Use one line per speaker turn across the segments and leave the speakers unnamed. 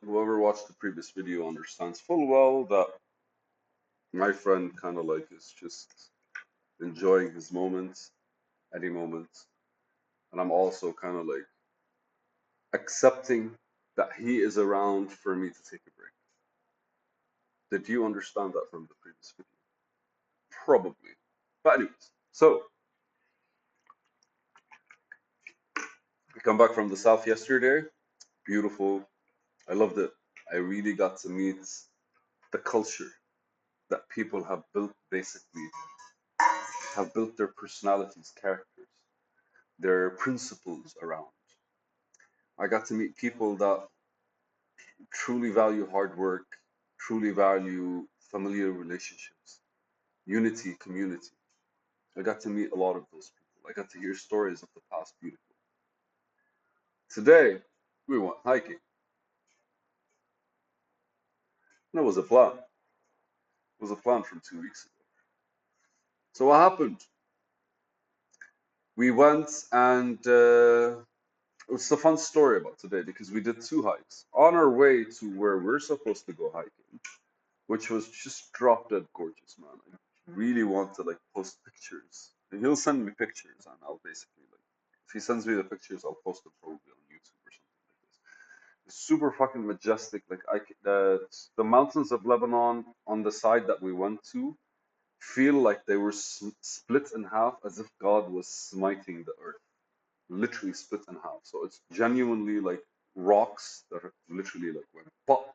Whoever watched the previous video understands full well that my friend kind of like is just enjoying his moments, any moment, and I'm also kind of like accepting that he is around for me to take a break. Did you understand that from the previous video? Probably. But anyways, so we come back from the south yesterday. Beautiful. I loved it. I really got to meet the culture that people have built, basically have built their personalities, characters, their principles around. I got to meet people that truly value hard work, truly value familiar relationships, unity, community. I got to meet a lot of those people. I got to hear stories of the past beautiful. Today, we went hiking. And it was a plan. It was a plan from 2 weeks ago. So what happened? We went and it's a fun story about today because we did two hikes. On our way to where we're supposed to go hiking, which was just drop dead gorgeous, man. I really want to like post pictures. And he'll send me pictures and I'll basically like if he sends me the pictures, I'll post them probably on YouTube or something like this. It's super fucking majestic. Like the mountains of Lebanon on the side that we went to feel like they were split in half as if God was smiting the earth, literally split in half. So it's genuinely like rocks that are literally like went pop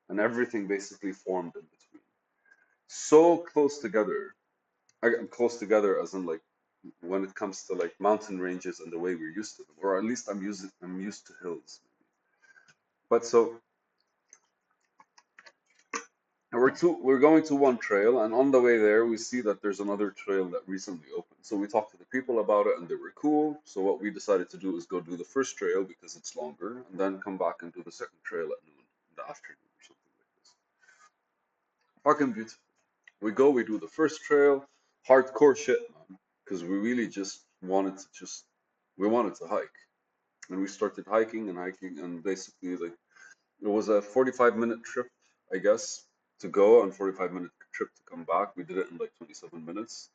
and everything basically formed in between. So close together. Close together as in like when it comes to like mountain ranges and the way we're used to them, or at least I'm used to hills. But so we're going to one trail, and on the way there we see that there's another trail that recently opened. So we talked to the people about it, and they were cool. So what we decided to do is go do the first trail because it's longer, and then come back and do the second trail at noon in the afternoon or something like this. Fucking beautiful. We do the first trail, hardcore shit, man, because we really just wanted to we wanted to hike, and we started hiking and hiking, and basically like it was a 45-minute trip, I guess, to go and 45-minute trip to come back. We did it in like 27 minutes.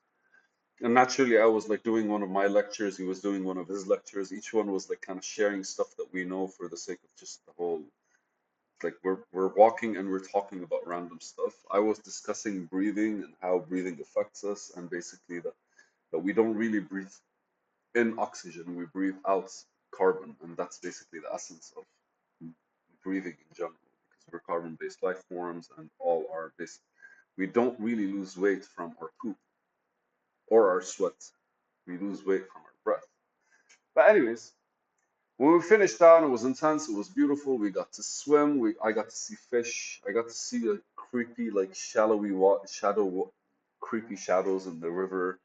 And naturally, I was like doing one of my lectures. He was doing one of his lectures. Each one was like kind of sharing stuff that we know for the sake of just the whole. Like we're walking and we're talking about random stuff. I was discussing breathing and how breathing affects us, and basically that we don't really breathe in oxygen. We breathe out carbon, and that's basically the essence of breathing in general, because we're carbon-based life forms and all our basic. We don't really lose weight from our poop or our sweat. We lose weight from our breath. But anyways, when we finished that, it was intense. It was beautiful. We got to swim. I got to see fish. I got to see the creepy, like shallowy creepy shadows in the river.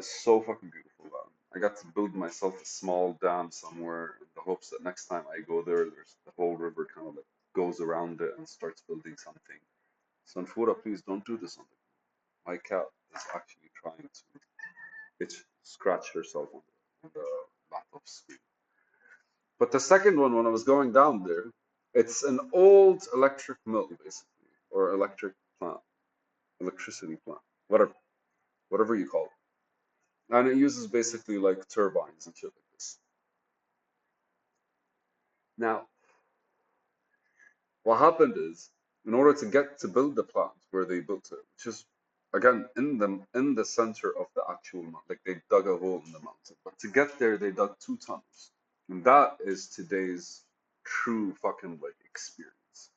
So fucking beautiful, man. I got to build myself a small dam somewhere in the hopes that next time I go there, there's the whole river kind of like goes around it and starts building something. So Nfura, please don't do this on the. My cat is actually trying to scratch herself on the laptop screen. But the second one, when I was going down there, it's an old electric mill, basically, or electric plant, electricity plant, whatever you call it. And it uses basically like turbines and shit like this. Now, what happened is, in order to get to build the plant where they built it, which is again in the center of the actual mountain, like they dug a hole in the mountain. But to get there, they dug 2 tunnels, and that is today's true fucking like experience.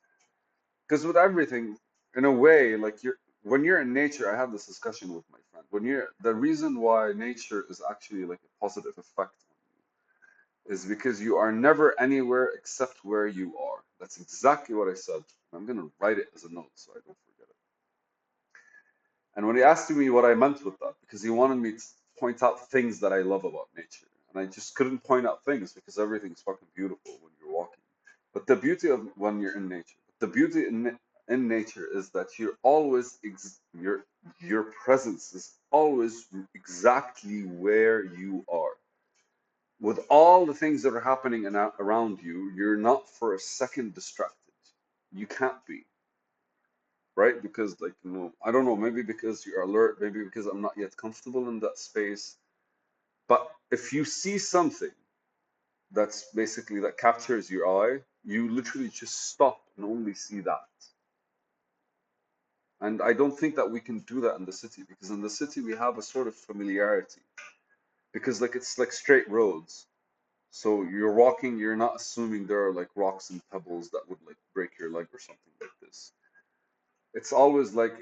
Because with everything, in a way, like when you're in nature, I had this discussion with my friend. When you're the reason why nature is actually like a positive effect on you is because you are never anywhere except where you are. That's exactly what I said. I'm gonna write it as a note so I don't forget it. And when he asked me what I meant with that, because he wanted me to point out things that I love about nature, and I just couldn't point out things because everything's fucking beautiful when you're walking. But the beauty of when you're in nature, the beauty in nature is that you're always your presence is always exactly where you are. with all the things that are happening around you, you're not for a second distracted. You can't be, right? Because, like, I don't know, maybe because you're alert, maybe because I'm not yet comfortable in that space. But if you see something that's basically that captures your eye, you literally just stop and only see that. And I don't think that we can do that in the city, because in the city we have a sort of familiarity, because like it's like straight roads. So you're walking, you're not assuming there are like rocks and pebbles that would like break your leg or something like this. It's always like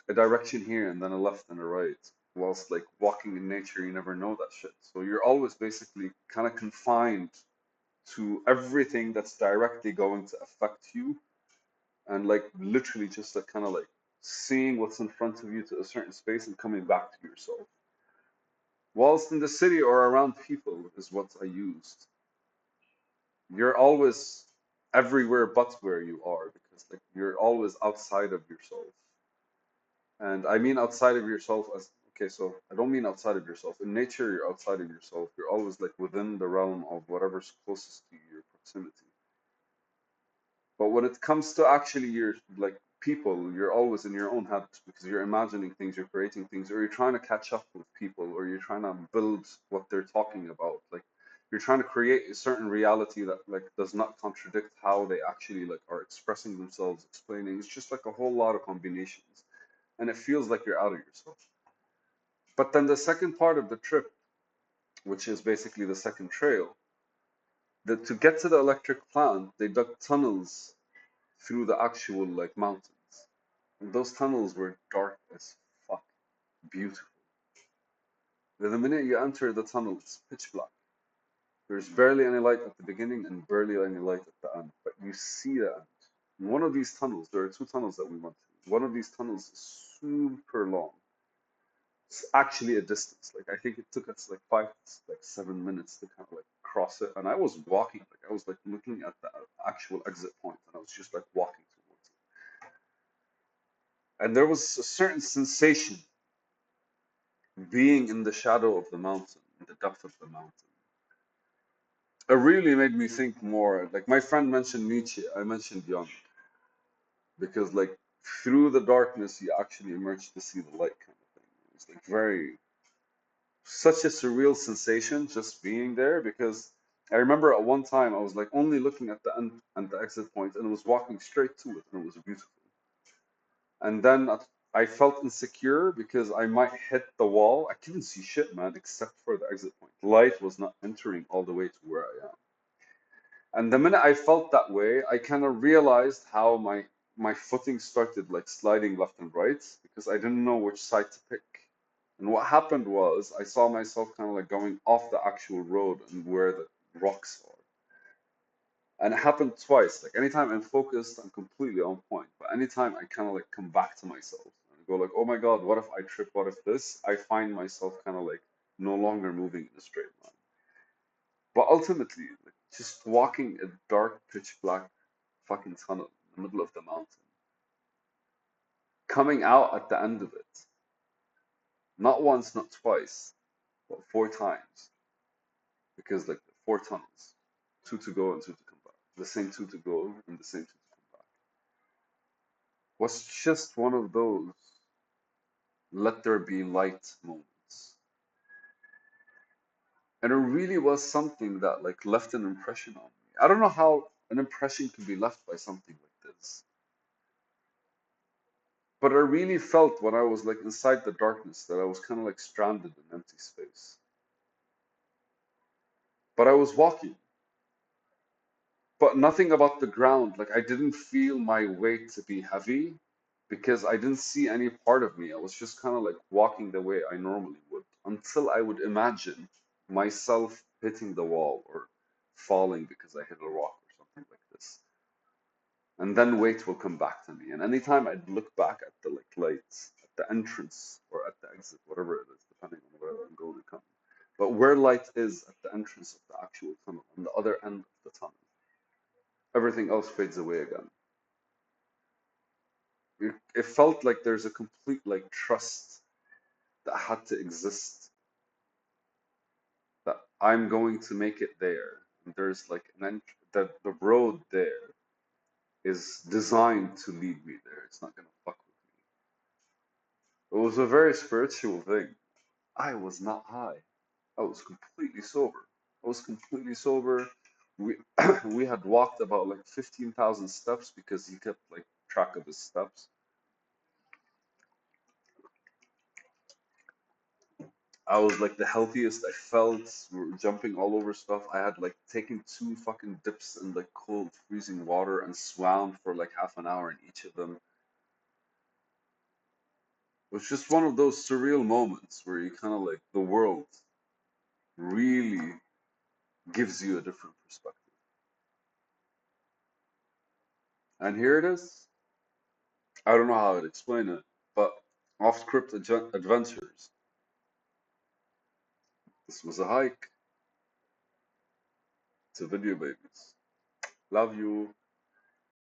a direction here and then a left and a right. Whilst like walking in nature, you never know that shit. So you're always basically kind of confined to everything that's directly going to affect you, and like literally just like kind of like seeing what's in front of you to a certain space and coming back to yourself. Whilst in the city or around people is what I used. You're always everywhere but where you are, because like you're always outside of yourself. And I mean outside of yourself as okay, so I don't mean outside of yourself. In nature, you're outside of yourself. You're always like within the realm of whatever's closest to you, your proximity. But when it comes to actually your like people, you're always in your own head, because you're imagining things, you're creating things, or you're trying to catch up with people, or you're trying to build what they're talking about. Like you're trying to create a certain reality that like does not contradict how they actually like are expressing themselves, explaining. It's just like a whole lot of combinations, and it feels like you're out of yourself. But then the second part of the trip, which is basically the second trail, that to get to the electric plant, they dug tunnels through the actual like mountains. And those tunnels were dark as fuck, beautiful. Then the minute you enter the tunnel, it's pitch black. There's barely any light at the beginning and barely any light at the end, but you see the end. In one of these tunnels, there are two tunnels that we went to. One of these tunnels is super long. It's actually a distance. Like I think it took us like 7 minutes to kind of like cross it. And I was walking, like I was like looking at the actual exit point, and I was just like walking towards it. And there was a certain sensation being in the shadow of the mountain, in the depth of the mountain. It really made me think more. Like my friend mentioned Nietzsche, I mentioned Jung, because like through the darkness you actually emerge to see the light kind of thing. It's like very such a surreal sensation just being there, because I remember at one time I was like only looking at the end and the exit point and was walking straight to it, and it was beautiful. And then I felt insecure because I might hit the wall. I couldn't see shit, man, except for the exit point. Light was not entering all the way to where I am. And the minute I felt that way, I kind of realized how my footing started like sliding left and right, because I didn't know which side to pick. And what happened was I saw myself kind of like going off the actual road and where the rocks are. And it happened twice. Like anytime I'm focused, I'm completely on point. But anytime I kind of like come back to myself and go like, oh my God, what if I trip? What if this? I find myself kind of like no longer moving in a straight line. But ultimately, like, just walking a dark, pitch black fucking tunnel in the middle of the mountain, coming out at the end of it, not once, not twice, but 4 times, because like 4 tunnels, two to go and two to come back, the same two to go and the same two to come back, was just one of those let there be light moments. And it really was something that like left an impression on me. I don't know how an impression can be left by something like this. But I really felt when I was like inside the darkness that I was kind of like stranded in empty space. But I was walking, but nothing about the ground. Like I didn't feel my weight to be heavy because I didn't see any part of me. I was just kind of like walking the way I normally would until I would imagine myself hitting the wall or falling because I hit a rock or something like this. And then weight will come back to me. And anytime I'd look back at the like lights, at the entrance or at the exit, whatever it is, depending on where I'm going to come. But where light is at the entrance of the actual tunnel, on the other end of the tunnel, everything else fades away again. It felt like there's a complete like trust that had to exist, that I'm going to make it there. And there's like the road there is designed to lead me there. It's not gonna fuck with me. It was a very spiritual thing. I was not high. I was completely sober. I was completely sober. We we had walked about like 15,000 steps because he kept like track of his steps. I was like the healthiest I felt. We were jumping all over stuff. I had like taken two fucking dips in like cold, freezing water and swam for like half an hour in each of them. It was just one of those surreal moments where you kind of like the world really gives you a different perspective. And here it is. I don't know how I'd explain it, but off script adventures. This was a hike to video babies. Love you.